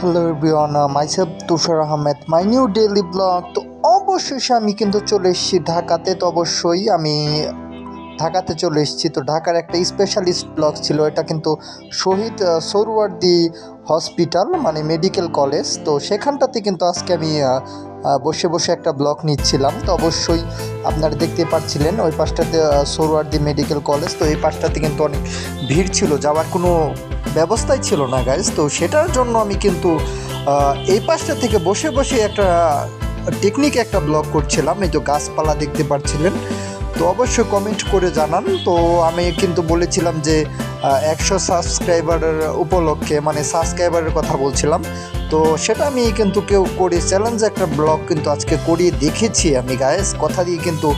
Hello everyone, myself Tushar Ahmed, my new daily blog. তো অবশেষে আমি কিন্তু চলে এসেছি ঢাকাতে। তো অবশ্যই আমি ঢাকাতে চলে এসেছি। তো ঢাকার একটা স্পেশালিস্ট ব্লগ ছিল, এটা কিন্তু শহীদ সোহরাওয়ার্দী হসপিটাল মানে মেডিকেল কলেজ। তো সেখানটাতে কিন্তু আজকে আমি বসে বসে একটা ব্লগ নিচ্ছিলাম। তো অবশ্যই আপনারা দেখতে পাচ্ছিলেন ওই পাশটাতে সোহরাওয়ার্দী মেডিকেল কলেজ। তো এই পাশটাতে কিন্তু অনেক ভিড় ছিল, যাওয়ার কোনো ব্যবস্থাই ছিল না গাইজ। তো সেটার জন্য আমি কিন্তু এই পাশটা থেকে বসে বসে একটা টেকনিক একটা ব্লগ করছিলাম। এই তো গাছপালা দেখতে পাচ্ছিলেন। তো অবশ্যই কমেন্ট করে জানান। তো আমি কিন্তু বলেছিলাম যে 100 সাবস্ক্রাইবারের উপলক্ষে, মানে সাবস্ক্রাইবারের কথা বলছিলাম। তো সেটা আমি কিন্তু কেউ করে চ্যালেঞ্জ একটা ব্লগ কিন্তু আজকে করিয়ে দেখেছি আমি গাইস। কথা দিয়ে কিন্তু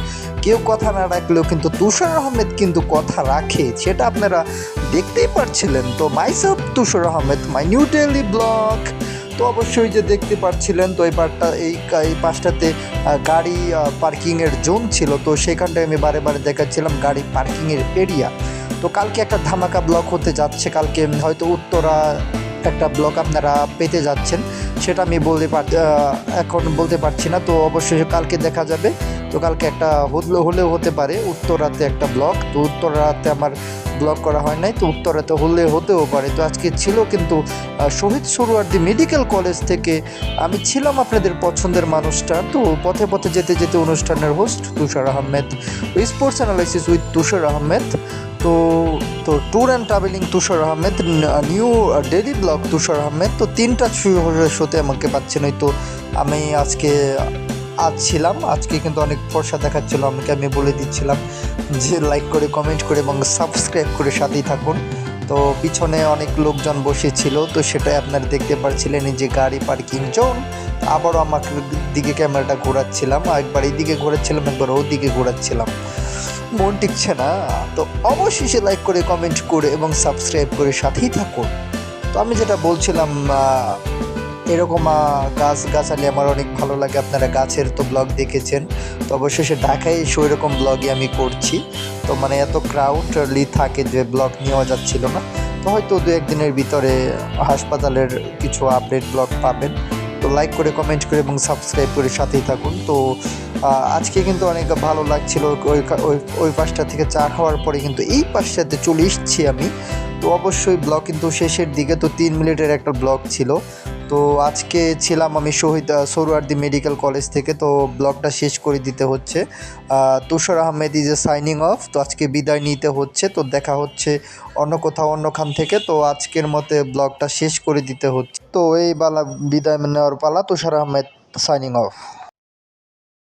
কেউ কথা না রাখলেও কিন্তু তুষার আহমেদ কিন্তু কথা রাখে, সেটা আপনারা দেখতেই পারছিলেন। তো myself Tushar Ahmed, my new daily blog. তো অবশ্যই যে দেখতে পাচ্ছিলেন, তো এই পাশটাতে গাড়ি পার্কিংয়ের জোন ছিল। তো সেখানটায় আমি বারে বারে দেখাচ্ছিলাম গাড়ি পার্কিংয়ের এরিয়া। তো কালকে একটা ধামাকা ব্লক হতে যাচ্ছে, কালকে হয়তো উত্তরা একটা ব্লক আপনারা পেতে যাচ্ছেন, সেটা আমি এখন বলতে পারছি না। তো অবশ্যই কালকে দেখা যাবে। তো কালকে একটা হলেও হতে পারে উত্তরাতে একটা ব্লক। তো উত্তরাতে আমার ব্লগ করা হয় নাই, তো উত্তরাতে হতেও পারে। তো আজকে ছিল কিন্তু শহীদ সোহরাওয়ার্দী মেডিকেল কলেজ থেকে আমি ছিলাম আপনাদের পছন্দের মানুষটা। তো পথে পথে যেতে যেতে অনুষ্ঠানের host Tushar Ahmed, sports analysis with Tushar Ahmed. তো তো tour and travelling Tushar Ahmed, new daily blog Tushar Ahmed. তো 3টা শোতে আমাকে পাচ্ছেন। ওই তো আমি আজ ছিলাম, আজকে কিন্তু অনেক ফর্সা দেখাচ্ছিলো আমাকে। আমি বলে দিচ্ছিলাম যে লাইক করে, কমেন্ট করে এবং সাবস্ক্রাইব করে সাথেই থাকুন। তো পিছনে অনেক লোকজন বসেছিল, তো সেটাই আপনারা দেখতে পাচ্ছিলেন, এই যে গাড়ি পার্কিং জোন। আবারও আমার দিকে ক্যামেরাটা ঘোরাচ্ছিলাম, একবার এইদিকে ঘোরাচ্ছিলাম, একবার ওদিকে ঘোরাচ্ছিলাম, মন টিকছে না। তো অবশেষে লাইক করে, কমেন্ট করে এবং সাবস্ক্রাইব করে সাথেই থাকুন। তো আমি যেটা বলছিলাম, এরকম গাছগাছালি আমার অনেক ভালো লাগে। আপনারা গাছের তো ব্লগ দেখেছেন। তো অবশেষে ঢাকায় এসে ওই রকম ব্লগই আমি করছি। তো মানে এত ক্রাউডলি থাকে যে ব্লগ নেওয়া যাচ্ছিল না। তো হয়তো 2-1 দিনের ভিতরে হাসপাতালের কিছু আপডেট ব্লগ পাবেন। তো লাইক করে, কমেন্ট করে এবং সাবস্ক্রাইব করে সাথেই থাকুন। তো আজকে কিন্তু অনেক ভালো লাগছিল। ওই পাশটা থেকে চা খাওয়ার পরে কিন্তু এই পাশটাতে চলে এসেছি আমি। তো অবশ্যই ব্লগ কিন্তু শেষের দিকে। তো 3 মিনিটের একটা ব্লগ ছিল। তো আজকে ছিলাম আমি শহীদ সোহরাওয়ার্দী মেডিকেল কলেজ থেকে। তো ব্লগটা শেষ করে দিতে হচ্ছে। Tushar Ahmed is a signing off. তো আজকে বিদায় নিতে হচ্ছে। তো দেখা হচ্ছে অন্য কোথাও, অন্যখান থেকে। তো আজকের মতে ব্লগটা শেষ করে দিতে হচ্ছে। তো এই বিদায় নেওয়ার পালা। তুষার আহমেদ সাইনিং অফ।